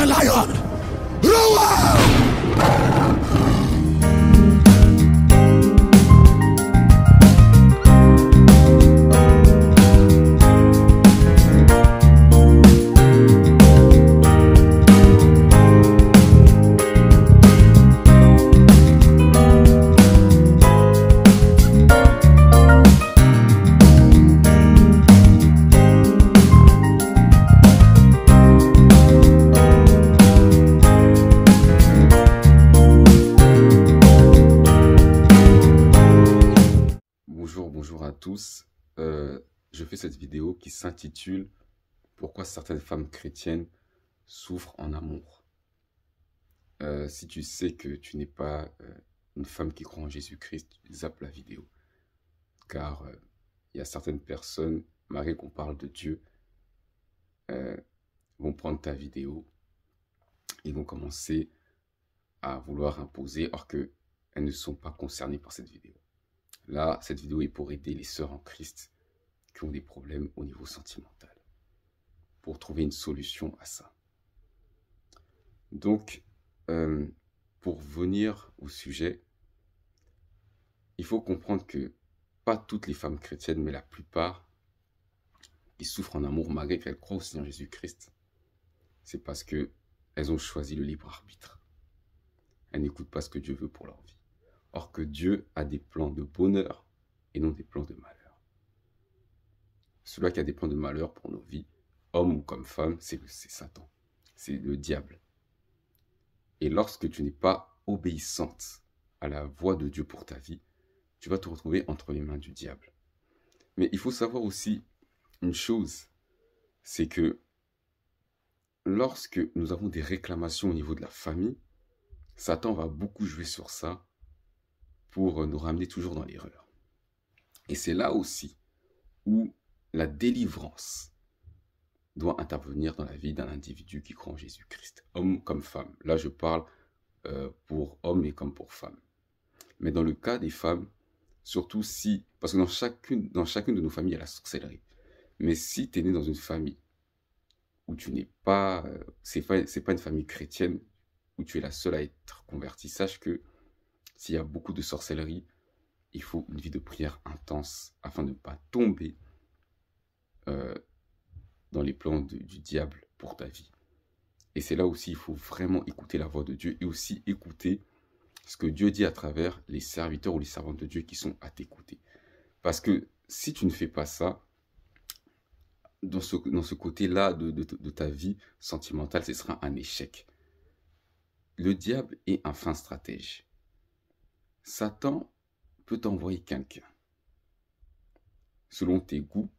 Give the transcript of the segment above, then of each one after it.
a lion! Roar! Bonjour à tous. Je fais cette vidéo qui s'intitule « Pourquoi certaines femmes chrétiennes souffrent en amour ». Si tu sais que tu n'es pas une femme qui croit en Jésus-Christ, tu zappes la vidéo. Car il y a certaines personnes, malgré qu'on parle de Dieu, vont prendre ta vidéo, ils vont commencer à vouloir imposer, alors qu'elles ne sont pas concernées par cette vidéo. Là, cette vidéo est pour aider les sœurs en Christ qui ont des problèmes au niveau sentimental, pour trouver une solution à ça. Donc, pour venir au sujet, il faut comprendre que pas toutes les femmes chrétiennes, mais la plupart, qui souffrent en amour malgré qu'elles croient au Seigneur Jésus-Christ, c'est parce qu'elles ont choisi le libre arbitre. Elles n'écoutent pas ce que Dieu veut pour leur vie. Or que Dieu a des plans de bonheur et non des plans de malheur. Celui qui a des plans de malheur pour nos vies, homme ou comme femme, c'est Satan, c'est le diable. Et lorsque tu n'es pas obéissante à la voix de Dieu pour ta vie, tu vas te retrouver entre les mains du diable. Mais il faut savoir aussi une chose, c'est que lorsque nous avons des réclamations au niveau de la famille, Satan va beaucoup jouer sur ça pour nous ramener toujours dans l'erreur. Et c'est là aussi où la délivrance doit intervenir dans la vie d'un individu qui croit en Jésus-Christ, homme comme femme. Là, je parle pour hommes et comme pour femmes. Mais dans le cas des femmes, surtout si, parce que dans chacune de nos familles, il y a la sorcellerie. Mais si tu es né dans une famille où tu n'es pas, c'est pas une famille chrétienne, où tu es la seule à être convertie, sache que s'il y a beaucoup de sorcellerie, il faut une vie de prière intense afin de ne pas tomber dans les plans du diable pour ta vie. Et c'est là aussi, il faut vraiment écouter la voix de Dieu et aussi écouter ce que Dieu dit à travers les serviteurs ou les servantes de Dieu qui sont à t'écouter. Parce que si tu ne fais pas ça, dans ce côté-là de ta vie sentimentale, ce sera un échec. Le diable est un fin stratège. Satan peut t'envoyer quelqu'un selon tes goûts,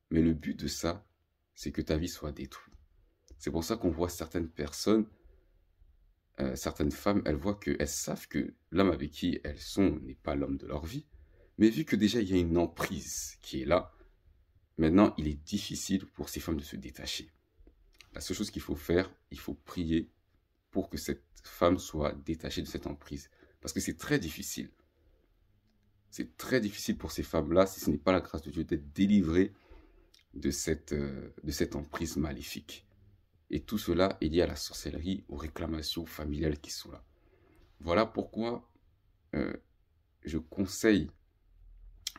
mais le but de ça, c'est que ta vie soit détruite. C'est pour ça qu'on voit certaines personnes, certaines femmes, elles savent que l'homme avec qui elles sont n'est pas l'homme de leur vie, mais vu que déjà il y a une emprise qui est là, maintenant il est difficile pour ces femmes de se détacher. La seule chose qu'il faut faire, il faut prier pour que cette femme soit détachée de cette emprise. Parce que c'est très difficile. C'est très difficile pour ces femmes-là, si ce n'est pas la grâce de Dieu, d'être délivrées de cette emprise maléfique. Et tout cela est lié à la sorcellerie, aux réclamations familiales qui sont là. Voilà pourquoi je conseille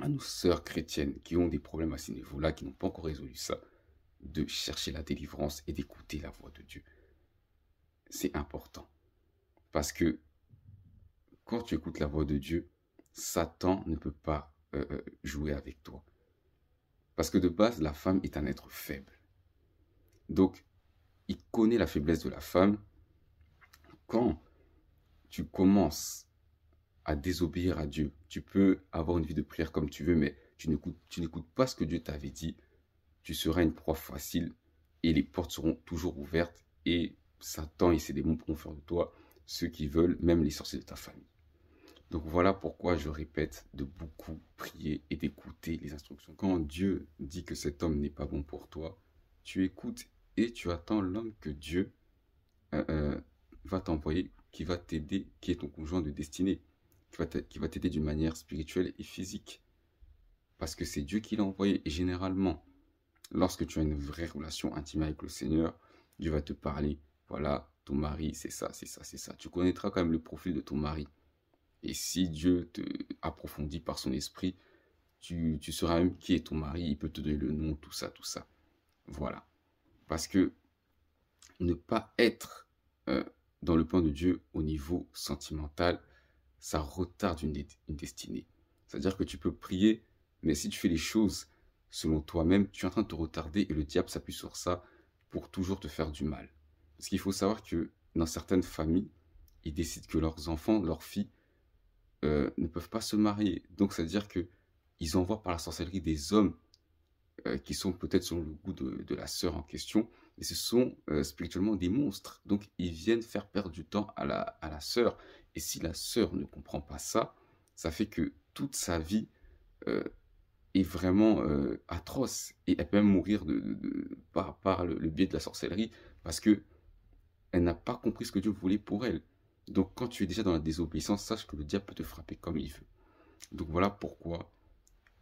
à nos sœurs chrétiennes qui ont des problèmes à ce niveau-là, qui n'ont pas encore résolu ça, de chercher la délivrance et d'écouter la voix de Dieu. C'est important. Parce que quand tu écoutes la voix de Dieu, Satan ne peut pas jouer avec toi. Parce que de base, la femme est un être faible. Donc, il connaît la faiblesse de la femme. Quand tu commences à désobéir à Dieu, tu peux avoir une vie de prière comme tu veux, mais tu n'écoutes pas ce que Dieu t'avait dit. Tu seras une proie facile et les portes seront toujours ouvertes. Et Satan et ses démons pourront faire de toi ceux qui veulent, même les sorciers de ta famille. Donc voilà pourquoi je répète de beaucoup prier et d'écouter les instructions. Quand Dieu dit que cet homme n'est pas bon pour toi, tu écoutes et tu attends l'homme que Dieu va t'envoyer, qui va t'aider, qui est ton conjoint de destinée, qui va t'aider d'une manière spirituelle et physique. Parce que c'est Dieu qui l'a envoyé. Et généralement, lorsque tu as une vraie relation intime avec le Seigneur, Dieu va te parler. Voilà, ton mari, c'est ça, c'est ça, c'est ça. Tu connaîtras quand même le profil de ton mari. Et si Dieu te approfondit par son esprit, tu sauras même qui est ton mari, il peut te donner le nom, tout ça, tout ça. Voilà. Parce que ne pas être dans le plan de Dieu au niveau sentimental, ça retarde une destinée. C'est-à-dire que tu peux prier, mais si tu fais les choses selon toi-même, tu es en train de te retarder et le diable s'appuie sur ça pour toujours te faire du mal. Parce qu'il faut savoir que dans certaines familles, ils décident que leurs enfants, leurs filles, ne peuvent pas se marier. Donc, c'est-à-dire que ils envoient par la sorcellerie des hommes qui sont peut-être selon le goût de la sœur en question, mais ce sont spirituellement des monstres. Donc, ils viennent faire perdre du temps à la sœur. Et si la sœur ne comprend pas ça, ça fait que toute sa vie est vraiment atroce. Et elle peut même mourir par le biais de la sorcellerie, parce que elle n'a pas compris ce que Dieu voulait pour elle. Donc, quand tu es déjà dans la désobéissance, sache que le diable peut te frapper comme il veut. Donc, voilà pourquoi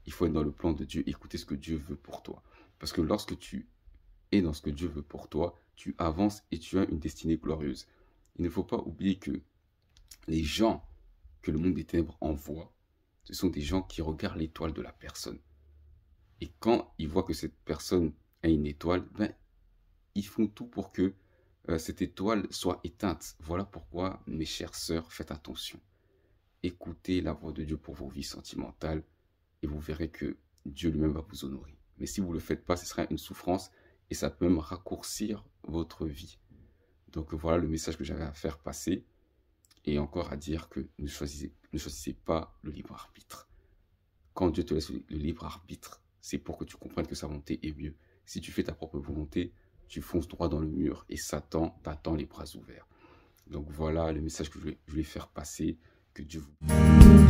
il faut être dans le plan de Dieu, écouter ce que Dieu veut pour toi. Parce que lorsque tu es dans ce que Dieu veut pour toi, tu avances et tu as une destinée glorieuse. Il ne faut pas oublier que les gens que le monde des ténèbres envoie, ce sont des gens qui regardent l'étoile de la personne. Et quand ils voient que cette personne a une étoile, ben, ils font tout pour que cette étoile soit éteinte. Voilà pourquoi, mes chères sœurs, faites attention. Écoutez la voix de Dieu pour vos vies sentimentales et vous verrez que Dieu lui-même va vous honorer. Mais si vous ne le faites pas, ce sera une souffrance et ça peut même raccourcir votre vie. Donc voilà le message que j'avais à faire passer et encore à dire que ne choisissez pas le libre arbitre. Quand Dieu te laisse le libre arbitre, c'est pour que tu comprennes que sa volonté est mieux. Si tu fais ta propre volonté, tu fonces droit dans le mur et Satan t'attend les bras ouverts. Donc voilà le message que je voulais faire passer. Que Dieu vous...